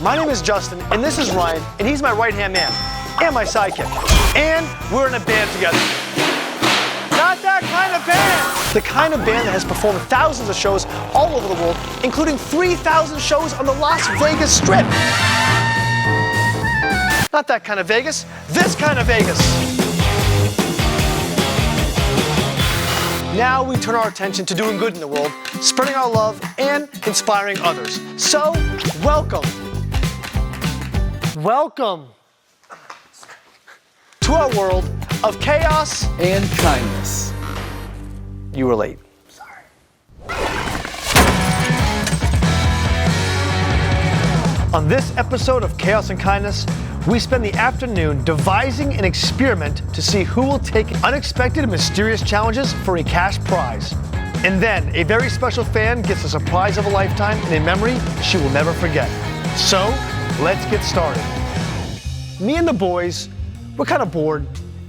My name is Justin, and this is Ryan, and he's my right-hand man, and my sidekick. And we're in a band together. Not that kind of band! The kind of band that has performed thousands of shows all over the world, including 3,000 shows on the Las Vegas Strip. Not that kind of Vegas, this kind of Vegas. Now we turn our attention to doing good in the world, spreading our love, and inspiring others. So, welcome to our world of chaos and kindness. You were late. Sorry. On this episode of Chaos and Kindness, we spend the afternoon devising an experiment to see who will take unexpected and mysterious challenges for a cash prize. And then a very special fan gets a surprise of a lifetime and a memory she will never forget. So, let's get started. Me and the boys, we're kind of bored,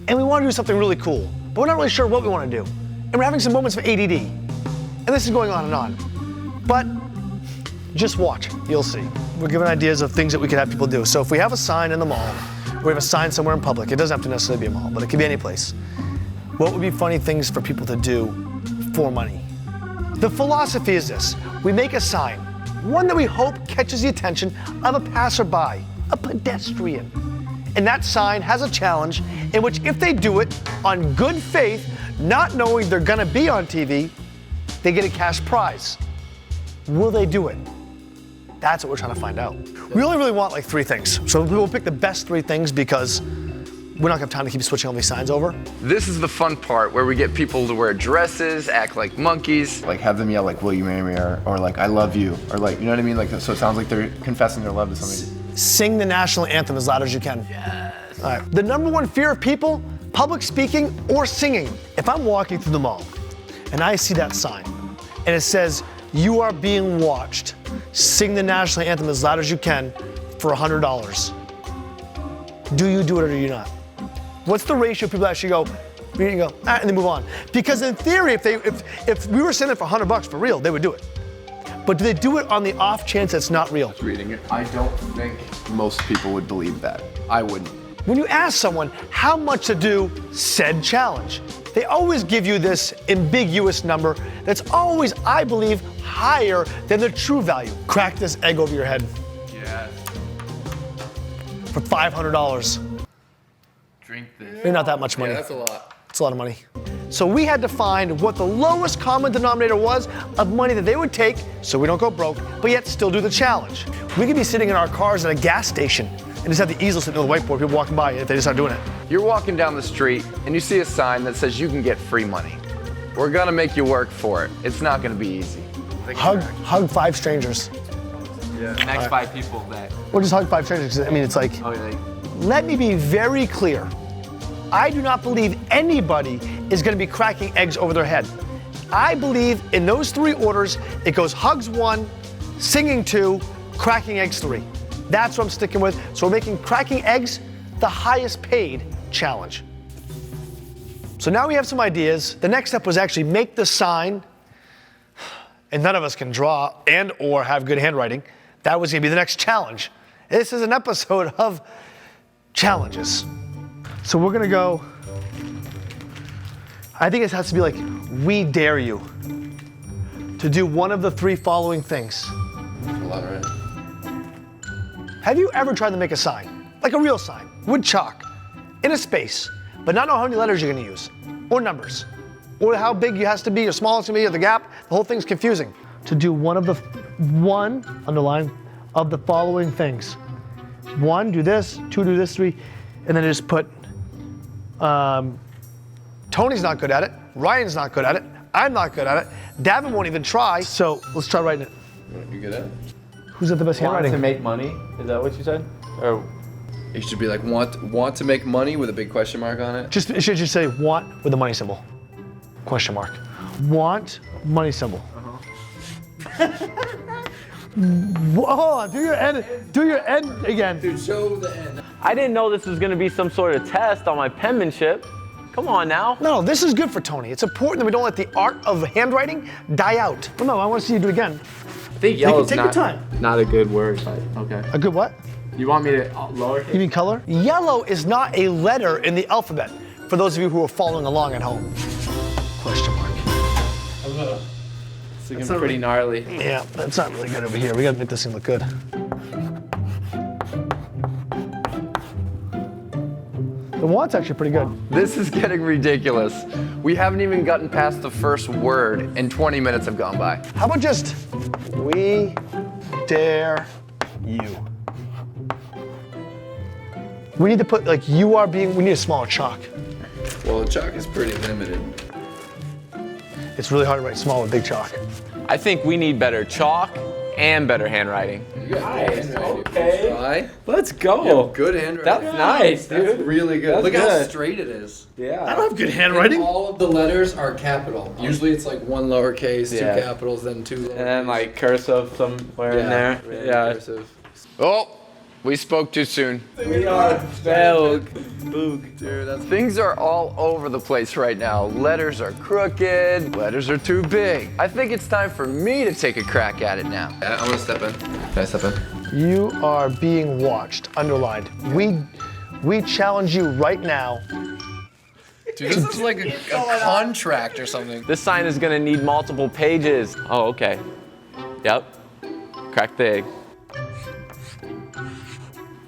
and we want to do something really cool, but we're not really sure what we want to do. And we're having some moments of ADD. And this is going on and on. But just watch, you'll see. We're giving ideas of things that we could have people do. So if we have a sign in the mall, or we have a sign somewhere in public, it doesn't have to necessarily be a mall, but it could be any place. What would be funny things for people to do for money? The philosophy is this: we make a sign, one that we hope catches the attention of a passerby, a pedestrian. And that sign has a challenge in which if they do it on good faith, not knowing they're gonna be on TV, they get a cash prize. Will they do it? That's what we're trying to find out. We only really want like 3 things. So we'll pick the best 3 things because we're not gonna have time to keep switching all these signs over. This is the fun part where we get people to wear dresses, act like monkeys. Like have them yell like, will you marry me? Or like, I love you. Or like, you know what I mean? Like, so it sounds like they're confessing their love to somebody. Sing the national anthem as loud as you can. Yes. All right. The number 1 fear of people, public speaking or singing. If I'm walking through the mall and I see that sign and it says, you are being watched, sing the national anthem as loud as you can for $100. Do you do it or do you not? What's the ratio of people that actually go, you go, and they move on? Because in theory, if we were sending it for $100 for real, they would do it. But do they do it on the off chance it's not real? Reading it. I don't think most people would believe that. I wouldn't. When you ask someone how much to do said challenge, they always give you this ambiguous number that's always, I believe, higher than the true value. Crack this egg over your head. Yes. For $500. Drink this. Maybe not that much money. Yeah, that's a lot. It's a lot of money. So we had to find what the lowest common denominator was of money that they would take so we don't go broke, but yet still do the challenge. We could be sitting in our cars at a gas station and just have the easel sitting on the whiteboard, people walking by if they just start doing it. You're walking down the street and you see a sign that says you can get free money. We're gonna make you work for it. It's not gonna be easy. Hug 5 strangers. Yeah. The next 5 people that. Or just hug 5 strangers, 'cause, I mean, it's like, let me be very clear. I do not believe anybody is gonna be cracking eggs over their head. I believe in those 3 orders, it goes hugs 1, singing 2, cracking eggs 3. That's what I'm sticking with. So we're making cracking eggs the highest paid challenge. So now we have some ideas. The next step was actually make the sign, and none of us can draw and or have good handwriting. That was gonna be the next challenge. This is an episode of challenges. So we're gonna go, I think it has to be like, we dare you to do one of the 3 following things. A lot, right? Have you ever tried to make a sign, like a real sign, with chalk, in a space, but not know how many letters you're gonna use, or numbers, or how big it has to be, or small it's gonna be, or the gap? The whole thing's confusing. To do underline, of the following things. 1, do this, 2, do this, 3, and then just put, Tony's not good at it, Ryan's not good at it, I'm not good at it, Davin won't even try, so let's try writing it. You good at it? Who's got the best handwriting? To make money? Is that what you said? Or It should be like want to make money with a big question mark on it. It should just say want with a money symbol. Question mark. Want money symbol. Hold on, do your end again. Dude, show the end. I didn't know this was gonna be some sort of test on my penmanship. Come on now. No, this is good for Tony. It's important that we don't let the art of handwriting die out. Well, no, I want to see you do it again. think yellow's take your time. not a good word, but okay. A good what? You want me to lower You mean color? Yellow is not a letter in the alphabet, for those of you who are following along at home. Question mark. It's looking pretty gnarly. Yeah, that's not really good over here. We gotta make this thing look good. The want's actually pretty good. This is getting ridiculous. We haven't even gotten past the first word and 20 minutes have gone by. How about just, we dare you. We need to put, like, you are being, we need a smaller chalk. Well, the chalk is pretty limited. It's really hard to write small with big chalk. I think we need better chalk and better handwriting. Nice, okay. Let's go. Good handwriting. That's nice, dude. That's really good. That's Look good. how straight it is. Yeah. I don't have good handwriting. All of the letters are capital. Usually it's like one lowercase, Yeah. two capitals, then two lowercase. And then like cursive somewhere in there. Yeah. Cursive. Oh, we spoke too soon. We are spelled. Dude, things are all over the place right now. Letters are crooked, letters are too big. I think it's time for me to take a crack at it now. I'm gonna step in. Can I step in? You are being watched, underlined. We challenge you right now. Dude, this is like a contract or something. This sign is gonna need multiple pages. Oh, okay. Yep. Crack the egg.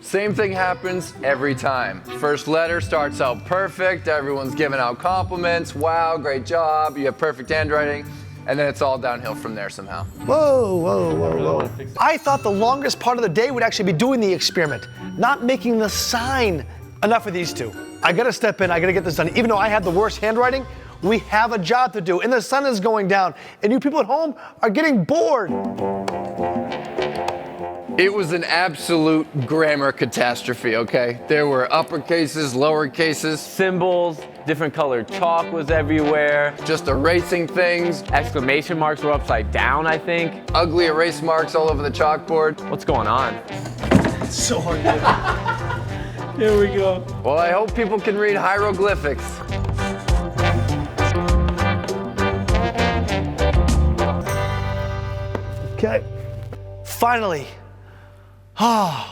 Same thing happens every time. First letter starts out perfect, everyone's giving out compliments, wow, great job, you have perfect handwriting, and then it's all downhill from there somehow. Whoa, whoa, whoa, whoa. I thought the longest part of the day would actually be doing the experiment, not making the sign. Enough of these two. I gotta step in, I gotta get this done. Even though I have the worst handwriting, we have a job to do, and the sun is going down, and you people at home are getting bored. It was an absolute grammar catastrophe, okay? There were uppercases, lowercases, Symbols, different colored chalk was everywhere. just erasing things, Exclamation marks were upside down, I think. ugly erase marks all over the chalkboard. What's going on? It's so hard to do. Here we go. Well, I hope people can read hieroglyphics. Okay. Finally.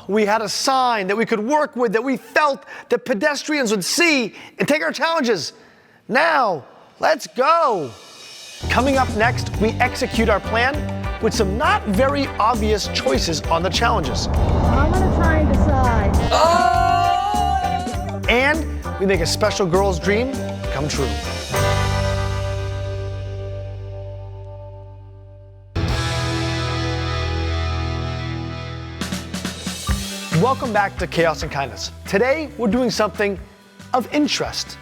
We had a sign that we could work with, that we felt that pedestrians would see and take our challenges. Now, let's go. Coming up next, we execute our plan with some not very obvious choices on the challenges. I'm gonna try and decide. And we make a special girl's dream come true. Welcome back to Chaos and Kindness. Today, we're doing something of interest.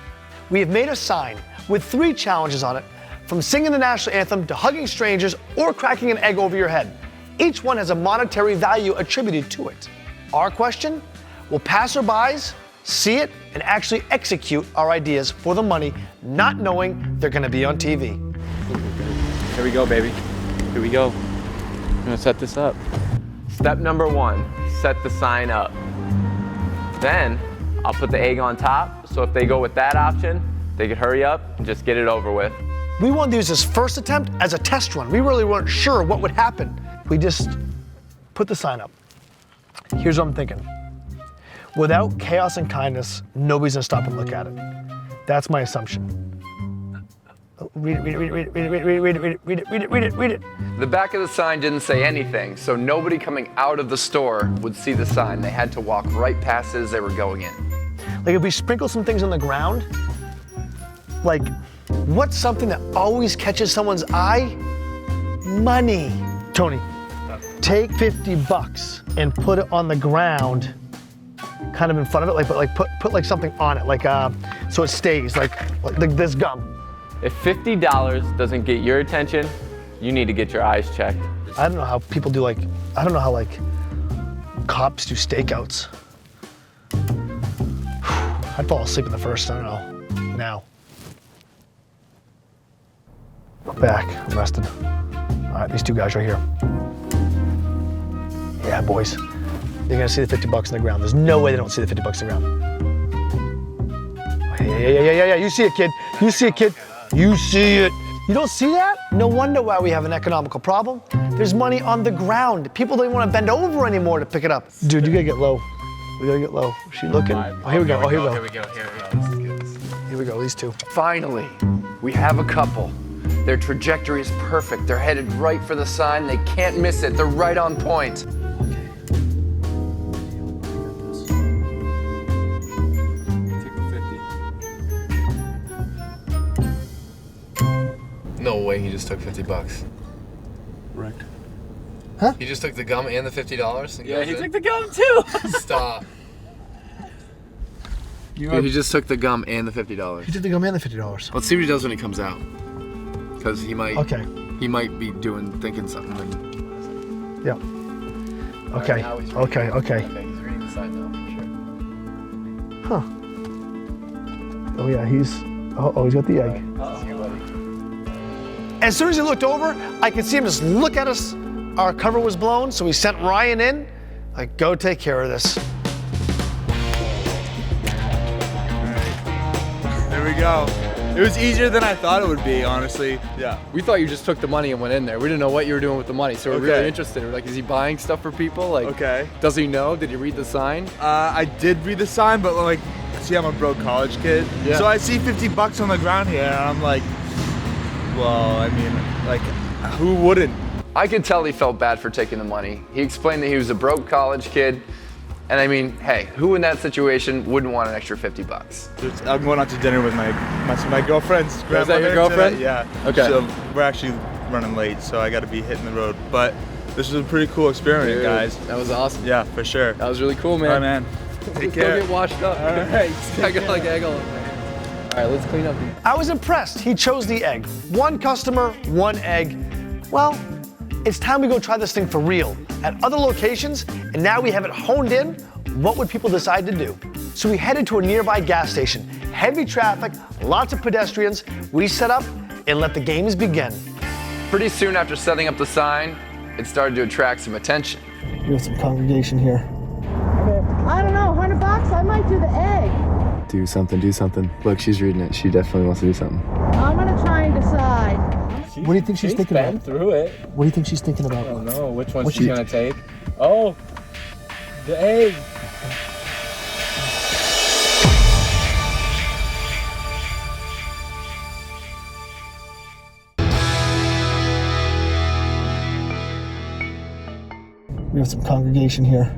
We have made a sign with 3 challenges on it, from singing the national anthem to hugging strangers or cracking an egg over your head. Each one has a monetary value attributed to it. Our question, will passerbys see it and actually execute our ideas for the money, not knowing they're gonna be on TV? Here we go, baby. Here we go. I'm gonna set this up. Step number 1, set the sign up. Then, I'll put the egg on top, so if they go with that option, they could hurry up and just get it over with. We wanted to use this first attempt as a test run. We really weren't sure what would happen. We just put the sign up. Here's what I'm thinking. Without chaos and kindness, nobody's gonna stop and look at it. That's my assumption. Read it. The back of the sign didn't say anything, so nobody coming out of the store would see the sign. They had to walk right past it as they were going in. Like if we sprinkle some things on the ground, like what's something that always catches someone's eye? Money. Tony, take $50 and put it on the ground, kind of in front of it, like put like something on it, like so it stays, like this gum. If $50 doesn't get your attention, you need to get your eyes checked. I don't know how people do I don't know how cops do stakeouts. I'd fall asleep in the first, I don't know, now. Back, I'm rested. All right, these 2 guys right here. Yeah, boys. They're gonna see the $50 in the ground. There's no way they don't see the $50 in the ground. Yeah, you see it, kid. You see it, kid. You see it. You don't see that? No wonder why we have an economical problem. There's money on the ground. People don't even want to bend over anymore to pick it up. Dude, you gotta get low. We gotta get low. Is she looking? Oh, here we go. Oh, here we go. Here we go. This is good. Here we go, these two. Finally, we have a couple. Their trajectory is perfect. They're headed right for the sign. They can't miss it. They're right on point. No way he just took $50. Right. Huh? He just took the gum and the $50? Yeah, he took the gum too. Stop. Dude, he just took the gum and the $50. He did the gum and the $50. Let's see what he does when he comes out. Because he might be thinking something. And... Yeah. Okay. Okay. Okay, he's reading the sign now, for sure. Huh. Oh yeah, he's got the egg. As soon as he looked over, I could see him just look at us. Our cover was blown, so we sent Ryan in. Like, go take care of this. There we go. It was easier than I thought it would be, honestly. Yeah. We thought you just took the money and went in there. We didn't know what you were doing with the money, so we're really interested. We're like, is he buying stuff for people? Like, Okay. Does he know? Did you read the sign? I did read the sign, but like, see, I'm a broke college kid. Yeah. So I see $50 on the ground here, and I'm like, well, I mean, like, who wouldn't? I could tell he felt bad for taking the money. He explained that he was a broke college kid. And I mean, hey, who in that situation wouldn't want an extra $50? I'm going out to dinner with my girlfriend's grandmother. Is that your girlfriend? Today. Yeah. Okay. So we're actually running late, so I got to be hitting the road. But this was a pretty cool experiment, Dude, guys. That was awesome. Yeah, for sure. That was really cool, man. All right, man. Take care. Go get washed up. All right. I got like egg all over. All right, let's clean up. I was impressed. He chose the egg. One customer, one egg. Well, it's time we go try this thing for real at other locations, and now we have it honed in. What would people decide to do? So we headed to a nearby gas station. Heavy traffic, lots of pedestrians. We set up and let the games begin. Pretty soon after setting up the sign, it started to attract some attention. We have some congregation here. I don't know, $100? I might do the egg. Do something, do something. Look, she's reading it. She definitely wants to do something. I'm gonna try and decide. What do you think she's thinking about? Through it. What do you think she's thinking about? I don't know which one she's gonna take. Oh, the egg. We have some congregation here.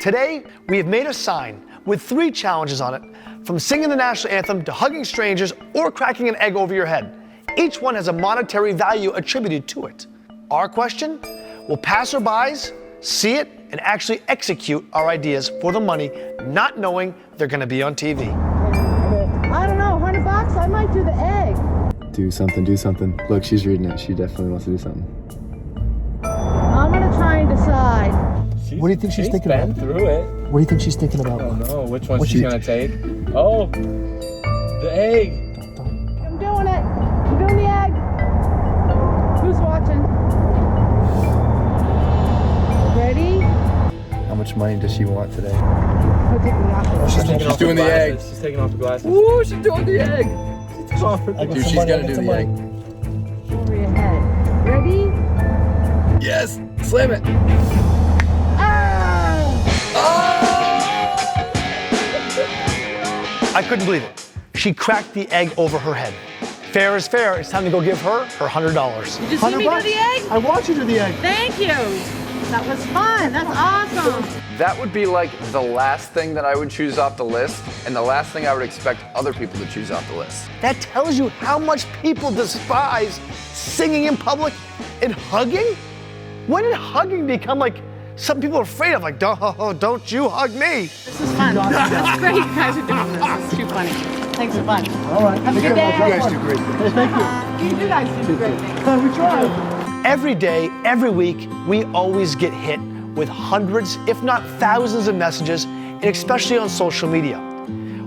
Today, we have made a sign with 3 challenges on it, from singing the national anthem to hugging strangers or cracking an egg over your head. Each one has a monetary value attributed to it. Our question, will passerbys see it and actually execute our ideas for the money, not knowing they're gonna be on TV? I don't know, $100? I might do the egg. Do something, do something. Look, she's reading it. She definitely wants to do something. I'm gonna try and decide. What do you think she's thinking about? Through it. What do you think she's thinking about? I don't know which one What's she's she- gonna take. Oh, the egg. I'm doing it. I'm doing the egg. Who's watching? Ready? How much money does she want today? I'll take the off. She's doing the egg. She's taking off the glasses. Ooh, she's doing the egg. Dude, she's gonna do the egg. Over your head. Ready? Yes, slam it. I couldn't believe it. She cracked the egg over her head. Fair is fair. It's time to go give her $100. Did you see me do the egg? I want you to do the egg. Thank you. That was fun. That's awesome. That would be like the last thing that I would choose off the list, and the last thing I would expect other people to choose off the list. That tells you how much people despise singing in public and hugging. When did hugging become like some people are afraid of? Like, don't you hug me. This is fun. That's great. You guys are doing this. It's too funny. Thanks a bunch. All right. Have a good day. You guys do great things. Thank you. You guys do great things. We try. Every day, every week, we always get hit with hundreds, if not thousands of messages, and especially on social media.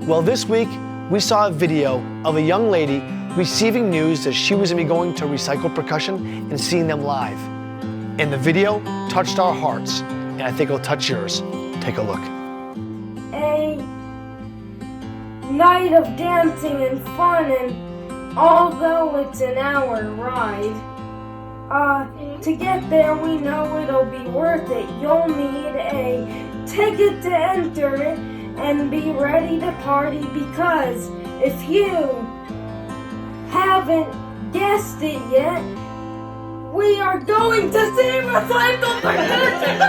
Well, this week, we saw a video of a young lady receiving news that she was going to be going to Recycle Percussion and seeing them live. And the video touched our hearts, and I think it'll touch yours. Take a look. A night of dancing and fun and although it's an hour ride. To get there, we know it'll be worth it. You'll need a ticket to enter it and be ready to party, because if you haven't guessed it yet, we are going to see recycled percussion!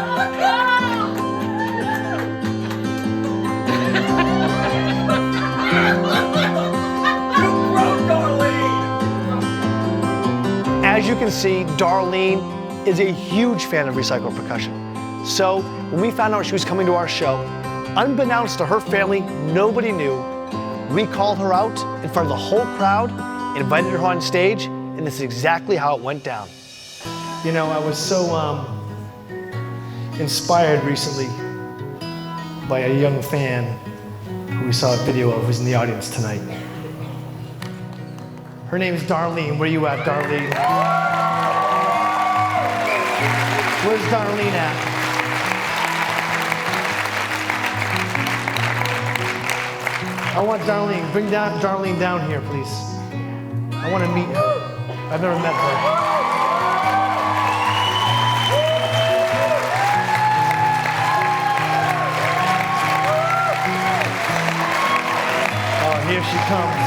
As you can see, Darlene is a huge fan of recycled percussion. So when we found out she was coming to our show, unbeknownst to her family, nobody knew. We called her out in front of the whole crowd, invited her on stage, and this is exactly how it went down. You know, I was so inspired recently by a young fan who we saw a video of who's in the audience tonight. Her name's Darlene. Where you at, Darlene? Where's Darlene at? I want Darlene. Bring Darlene down here, please. I want to meet her. I've never met her. Oh, here she comes.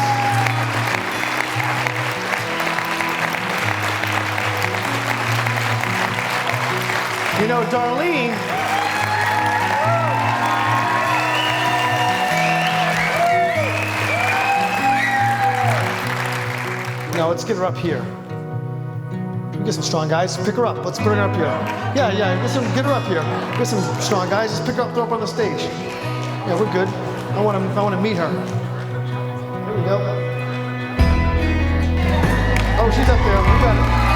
You know, Darlene, no, let's get her up here. We get some strong guys. Pick her up. Let's bring her up here. Yeah, get her up here. Get some strong guys. Just pick her up, throw her up on the stage. Yeah, we're good. I want to meet her. Here we go. Oh, she's up there. We got it.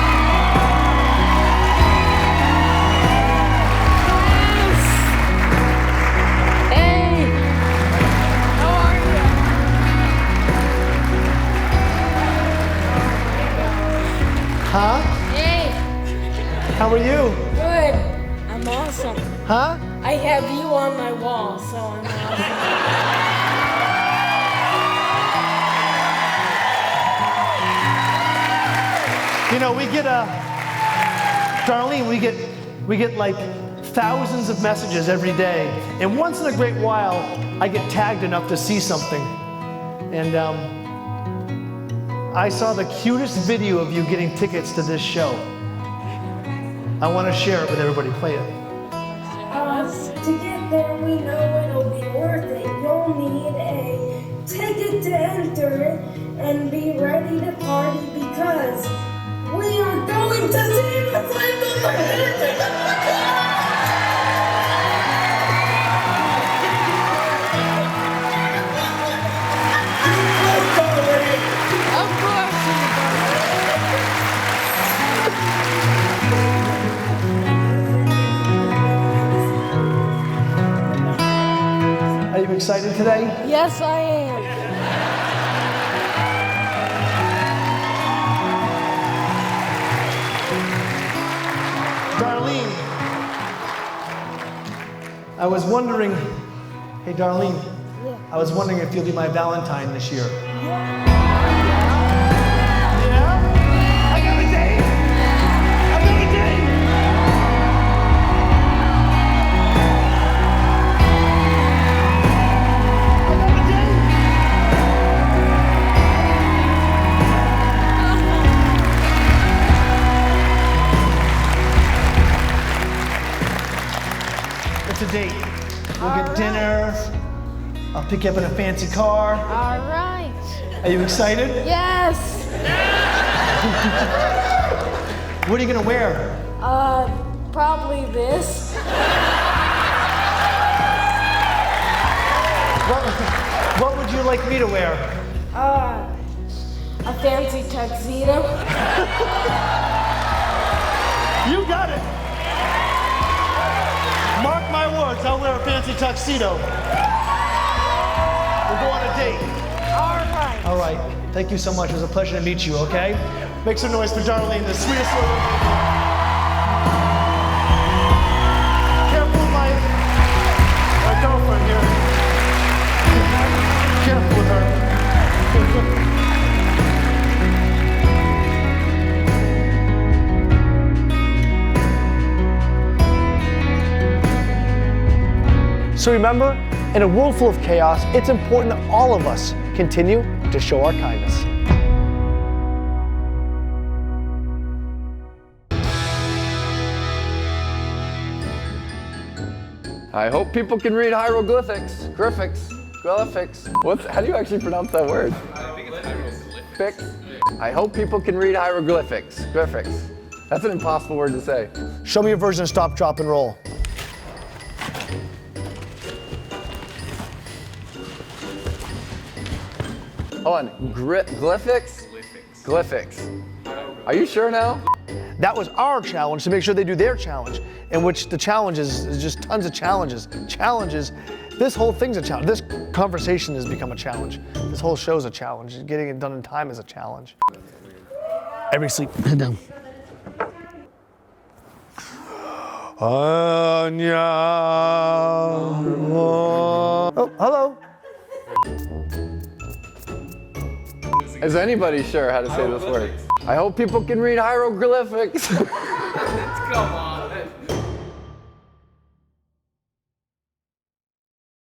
Huh? Hey! How are you? Good. I'm awesome. Huh? I have you on my wall, so I'm awesome. You know, we get Darlene, we get like thousands of messages every day, and once in a great while, I get tagged enough to see something, and I saw the cutest video of you getting tickets to this show. I want to share it with everybody. Play it. To get there, we know it'll be worth it. You'll need a ticket to enter it and be ready to party, because we are going to see recycled percussion! Are you excited today? Yes, I am. Darlene, I was wondering, hey Darlene, I was wondering if you'll be my Valentine this year. Yeah? I got a date! I got a date! It's a date. We'll get dinner. I'll pick you up in a fancy car. All right. Are you excited? Yes. What are you gonna wear? Probably this. What would you like me to wear? A fancy tuxedo. You got it. Mark my words, I'll wear a fancy tuxedo. We'll go on a date. All right. All right. Thank you so much. It was a pleasure to meet you, okay? Make some noise for Darlene, the sweetest little lady. Careful, my girlfriend here. Careful with her. So remember, in a world full of chaos, it's important that all of us continue to show our kindness. I hope people can read hieroglyphics. How do you actually pronounce that word? I think it's hieroglyphics. I hope people can read hieroglyphics. That's an impossible word to say. Show me your version of stop, drop, and roll. Hold on, glyphics? Glyphics. Are you sure now? That was our challenge to make sure they do their challenge, in which the challenge is just tons of challenges. This whole thing's a challenge. This conversation has become a challenge. This whole show's a challenge. Getting it done in time is a challenge. Every sleep, head down. Anya. Oh, hello. Is anybody sure how to say this word? I hope people can read hieroglyphics. Come on.